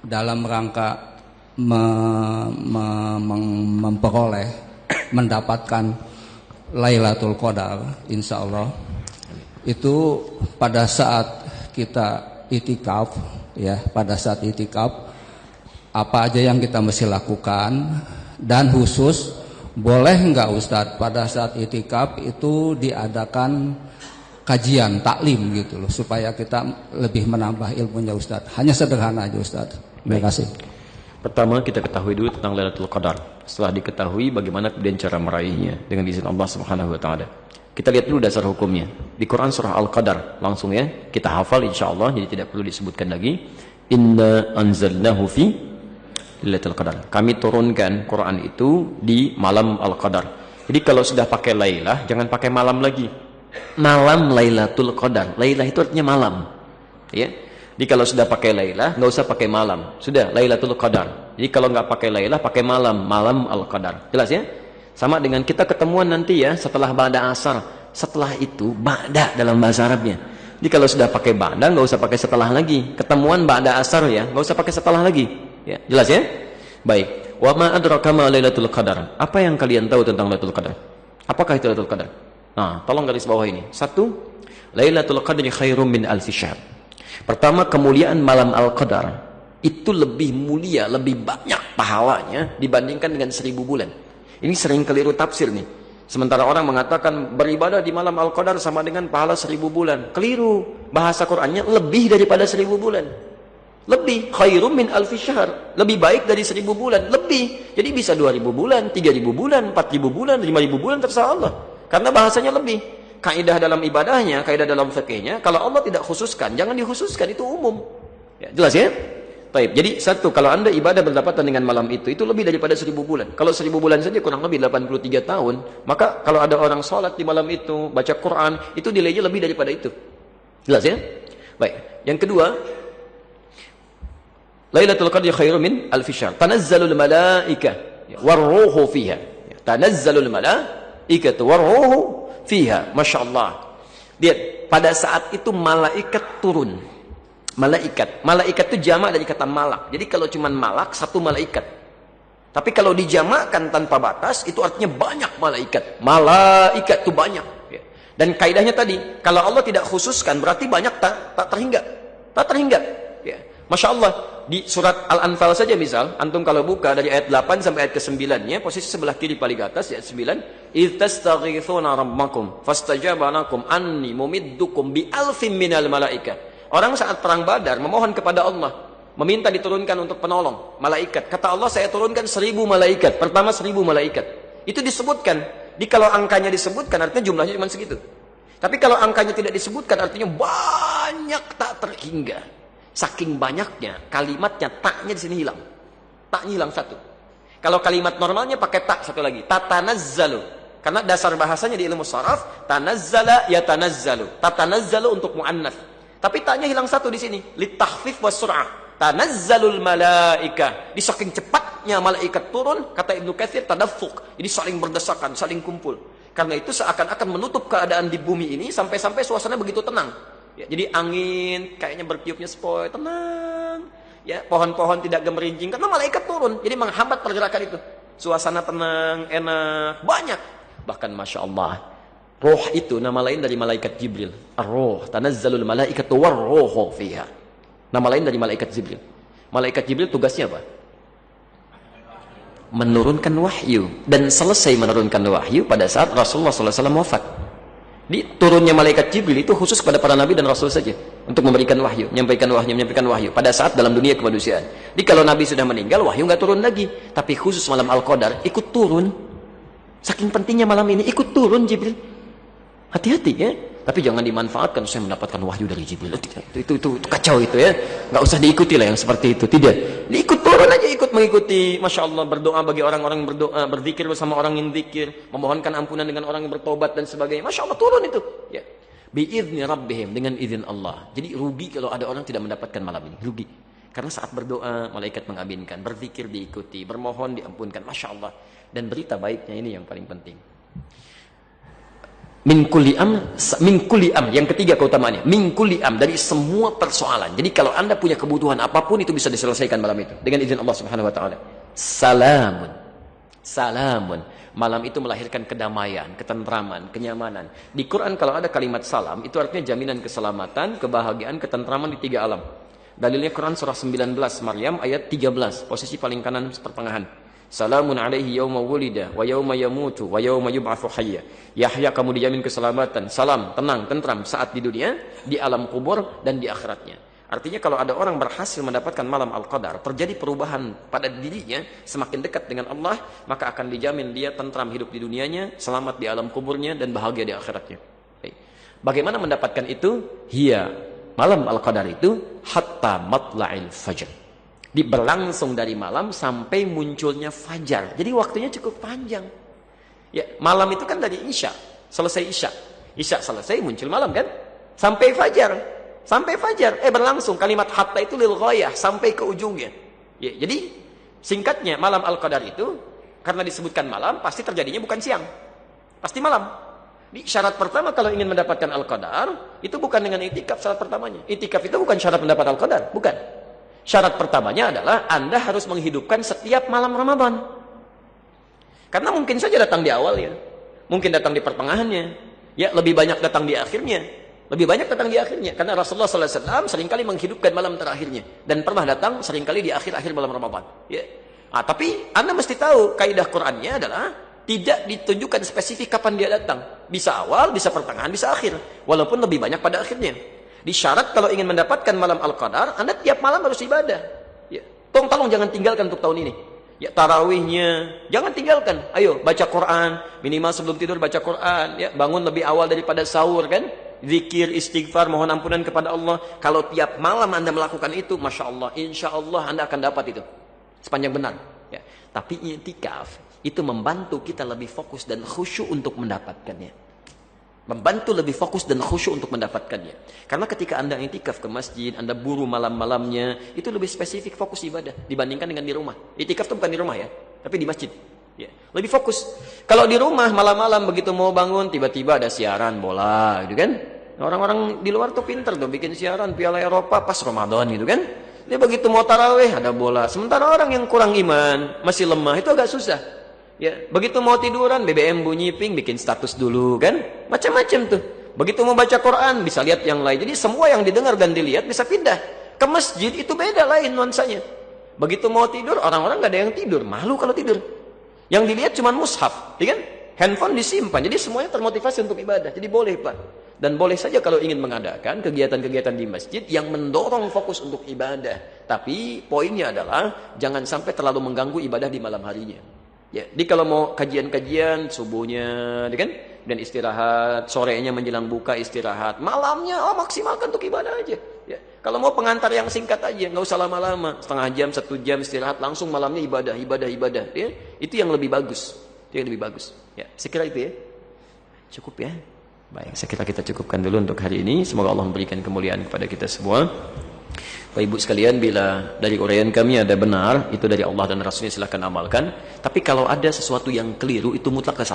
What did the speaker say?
dalam rangka memperoleh, mendapatkan Lailatul Qadar, insya Allah itu pada saat kita itikaf, ya, pada saat itikaf apa aja yang kita mesti lakukan, dan khusus boleh nggak Ustadz pada saat itikaf itu diadakan kajian taklim gitu loh, supaya kita lebih menambah ilmunya Ustadz. Hanya sederhana aja Ustadz. Terima kasih. Pertama kita ketahui dulu tentang Lailatul Qadar. Setelah diketahui bagaimana kemudian cara meraihnya dengan izin Allah Subhanahu wa taala. Kita lihat dulu dasar hukumnya. Di Quran surah Al-Qadar langsung ya, kita hafal insyaallah, jadi tidak perlu disebutkan lagi. Inna anzalnahu fi Lailatul Qadar. Kami turunkan Quran itu di malam Al-Qadar. Jadi kalau sudah pakai Lailah, jangan pakai malam lagi. Malam Lailatul Qadar. Lailah itu artinya malam. Ya. Jadi kalau sudah pakai Lailah, nggak usah pakai malam. Sudah Lailatul Qadar. Jadi kalau nggak pakai Lailah, pakai malam, malam Al-Qadar. Jelas ya? Sama dengan kita ketemuan nanti ya setelah ba'da asar. Setelah itu ba'da dalam bahasa Arabnya. Jadi kalau sudah pakai ba'da, nggak usah pakai setelah lagi. Ketemuan ba'da asar ya, nggak usah pakai setelah lagi. Ya, jelas ya? Baik. Wa ma adraka ma Lailatul Qadar. Apa yang kalian tahu tentang Lailatul Qadar? Apakah itu Lailatul Qadar? Nah, tolong garis bawah ini. Satu, Lailatul Qadri khairum min alfi syahr. Pertama, kemuliaan malam Al-Qadar itu lebih mulia, lebih banyak pahalanya dibandingkan dengan 1000 bulan. Ini sering keliru tafsir nih. Sementara orang mengatakan beribadah di malam Al-Qadar sama dengan pahala 1000 bulan. Keliru. Bahasa Qur'annya lebih daripada 1000 bulan. Lebih. Khairum min alfi syahr. Lebih baik dari 1000 bulan. Lebih. Jadi bisa 2000 bulan, 3000 bulan, 4000 bulan, 5000 bulan, terserah Allah. Karena bahasanya lebih. Kaidah dalam ibadahnya, kaidah dalam fikihnya, kalau Allah tidak khususkan, jangan dikhususkan, itu umum. Ya, jelas ya? Baik. Jadi satu, kalau Anda ibadah berdapatan dengan malam itu lebih daripada 1000 bulan. Kalau 1000 bulan saja kurang lebih 83 tahun, maka kalau ada orang sholat di malam itu, baca Quran, itu nilainya lebih daripada itu. Jelas ya? Baik. Yang kedua, Lailatul Qadri khairum min alfi syahr. Tanazzalul malaikah warruhu fiha. Tanazzalul malaikatu warruhu fiha. Masya Allah. Lihat, pada saat itu malaikat turun. Malaikat itu jamak dari kata malak. Jadi kalau cuma malak, satu malaikat. Tapi kalau dijamakkan tanpa batas, itu artinya banyak malaikat. Malaikat itu banyak. Dan kaidahnya tadi, kalau Allah tidak khususkan, berarti banyak tak terhingga. Tak terhingga. Ya. Masya Allah, di surat Al-Anfal saja misal, antum kalau buka dari ayat 8 sampai ayat ke-9-nya, posisi sebelah kiri paling atas, ayat 9, إِذْ تَسْتَغِيثُونَ رَبَّكُمْ فَاسْتَجَابَ لَكُمْ أَنِّي مُمِدُّكُمْ بِأَلْفٍ مِّنَ الْمَلَائِكَةِ. Orang saat perang Badar memohon kepada Allah, meminta diturunkan untuk penolong, malaikat. Kata Allah, saya turunkan 1000 malaikat. Pertama 1000 malaikat. Itu disebutkan. Jadi kalau angkanya disebutkan, artinya jumlahnya cuma segitu. Tapi kalau angkanya tidak disebutkan, artinya banyak tak terhingga. Saking banyaknya, kalimatnya, taknya di sini hilang. Taknya hilang satu. Kalau kalimat normalnya pakai tak satu lagi. Tatanazzalu. Karena dasar bahasanya di ilmu sharaf, tanazzala ya tanazzalu. Tatanazzalu untuk mu'annas. Tapi taknya hilang satu di sini. Litahfif wa sur'ah. Tanazzalul malaika. Di saking cepatnya malaikat turun, kata Ibnu Katsir, tadaffuk. Jadi saling berdesakan, saling kumpul. Karena itu seakan-akan menutup keadaan di bumi ini sampai-sampai suasana begitu tenang. Ya, jadi angin kayaknya bertiupnya sepoi, tenang. Ya, pohon-pohon tidak gemerincing karena malaikat turun. Jadi menghambat pergerakan itu. Suasana tenang, enak, banyak. Bahkan Masya Allah, roh itu nama lain dari malaikat Jibril. Ar-roh, tanazzalul malaikatu war-rohu fiha. Nama lain dari malaikat Jibril. Malaikat Jibril tugasnya apa? Menurunkan wahyu. Dan selesai menurunkan wahyu pada saat Rasulullah SAW wafat. Di turunnya malaikat Jibril itu khusus pada para nabi dan rasul saja untuk memberikan wahyu, menyampaikan wahyu pada saat dalam dunia kemanusiaan. Jadi kalau nabi sudah meninggal, wahyu nggak turun lagi, tapi khusus malam Al-Qadar ikut turun. Saking pentingnya malam ini ikut turun Jibril. Hati-hati ya. Tapi jangan dimanfaatkan saya mendapatkan wahyu dari Jibril. Itu kacau itu ya. Nggak usah diikuti lah yang seperti itu. Tidak. Diikut turun aja, ikut mengikuti. Masya Allah, berdoa bagi orang-orang yang berdoa, berzikir bersama orang yang zikir, memohonkan ampunan dengan orang yang bertobat dan sebagainya. Masya Allah, turun itu. Ya. Bi'izni rabbihim, dengan izin Allah. Jadi rugi kalau ada orang tidak mendapatkan malam ini. Rugi. Karena saat berdoa, malaikat mengaminkan. Berzikir diikuti, bermohon diampunkan. Masya Allah. Dan berita baiknya ini yang paling penting. min kulli am, yang ketiga keutamaannya, min kulli am, dari semua persoalan. Jadi kalau Anda punya kebutuhan apapun itu bisa diselesaikan malam itu dengan izin Allah Subhanahu wa taala. Salamun. Salamun. Malam itu melahirkan kedamaian, ketentraman, kenyamanan. Di Quran kalau ada kalimat salam, itu artinya jaminan keselamatan, kebahagiaan, ketentraman di 3 alam. Dalilnya Quran surah 19 Maryam ayat 13, posisi paling kanan pertengahan. Salamun alaihi yauma wulida wa yauma yamutu wa yauma yub'atsu hayya. Yahya kamu dijamin keselamatan, salam, tenang, tentram saat di dunia, di alam kubur dan di akhiratnya. Artinya kalau ada orang berhasil mendapatkan malam Al-Qadar, terjadi perubahan pada dirinya, semakin dekat dengan Allah, maka akan dijamin dia tentram hidup di dunianya, selamat di alam kuburnya dan bahagia di akhiratnya. Bagaimana mendapatkan itu? Hiya, malam Al-Qadar itu hatta matla'il fajr. Berlangsung dari malam sampai munculnya fajar. Jadi waktunya cukup panjang. Ya, malam itu kan dari Isya, selesai Isya. Isya selesai muncul malam kan? Sampai fajar. Sampai fajar berlangsung. Kalimat hatta itu lil ghayah, sampai ke ujungnya. Ya, jadi singkatnya malam Al-Qadar itu karena disebutkan malam pasti terjadinya bukan siang. Pasti malam. Di syarat pertama kalau ingin mendapatkan Al-Qadar itu bukan dengan itikaf syarat pertamanya. Itikaf itu bukan syarat mendapat Al-Qadar, bukan. Syarat pertamanya adalah Anda harus menghidupkan setiap malam Ramadan. Karena mungkin saja datang di awalnya, mungkin datang di pertengahannya, ya lebih banyak datang di akhirnya, lebih banyak datang di akhirnya. Karena Rasulullah SAW seringkali menghidupkan malam terakhirnya dan pernah datang seringkali di akhir-akhir malam Ramadan. Ya. Tapi Anda mesti tahu kaidah Qurannya adalah tidak ditunjukkan spesifik kapan dia datang. Bisa awal, bisa pertengahan, bisa akhir, walaupun lebih banyak pada akhirnya. Disyarat kalau ingin mendapatkan malam Al-Qadar, Anda tiap malam harus ibadah. Ya. Tolong jangan tinggalkan untuk tahun ini. Ya, tarawihnya jangan tinggalkan. Ayo baca Quran, minimal sebelum tidur baca Quran. Ya, bangun lebih awal daripada sahur kan. Zikir, istighfar, mohon ampunan kepada Allah. Kalau tiap malam Anda melakukan itu, masya Allah, insya Allah Anda akan dapat itu sepanjang benar. Ya. Tapi i'tikaf itu membantu kita lebih fokus dan khusyuk untuk mendapatkannya. Membantu lebih fokus dan khusyuk untuk mendapatkannya. Karena ketika Anda i'tikaf ke masjid, Anda buru malam-malamnya, itu lebih spesifik fokus ibadah dibandingkan dengan di rumah. I'tikaf itu bukan di rumah ya, tapi di masjid. Ya, lebih fokus. Kalau di rumah malam-malam begitu mau bangun, tiba-tiba ada siaran bola, gitu kan? Orang-orang di luar tuh pinter tuh bikin siaran Piala Eropa pas Ramadan gitu kan? Dia begitu mau tarawih ada bola. Sementara orang yang kurang iman, masih lemah, itu agak susah. Ya, begitu mau tiduran BBM bunyi ping bikin status dulu kan, macam-macam tuh. Begitu mau baca Quran bisa lihat yang lain. Jadi semua yang didengar dan dilihat bisa pindah ke masjid, itu beda lain nuansanya. Begitu mau tidur orang-orang nggak ada yang tidur, malu kalau tidur. Yang dilihat cuma mushaf, ya kan? Handphone disimpan. Jadi semuanya termotivasi untuk ibadah. Jadi boleh Pak. Dan boleh saja kalau ingin mengadakan kegiatan-kegiatan di masjid yang mendorong fokus untuk ibadah. Tapi poinnya adalah jangan sampai terlalu mengganggu ibadah di malam harinya. Ya, jadi kalau mau kajian-kajian subuhnya, kan, dan istirahat, sorenya menjelang buka istirahat, malamnya maksimalkan untuk ibadah aja. Ya, kalau mau pengantar yang singkat aja, nggak usah lama-lama, setengah jam, 1 jam istirahat, langsung malamnya ibadah. Ya, itu yang lebih bagus, itu yang lebih bagus. Ya, saya kira itu ya, cukup ya. Baik, saya kira kita cukupkan dulu untuk hari ini. Semoga Allah memberikan kemuliaan kepada kita semua. Bapak Ibu sekalian, bila dari uraian kami ada benar, itu dari Allah dan Rasulnya, silahkan amalkan. Tapi kalau ada sesuatu yang keliru, itu mutlak kesalahan.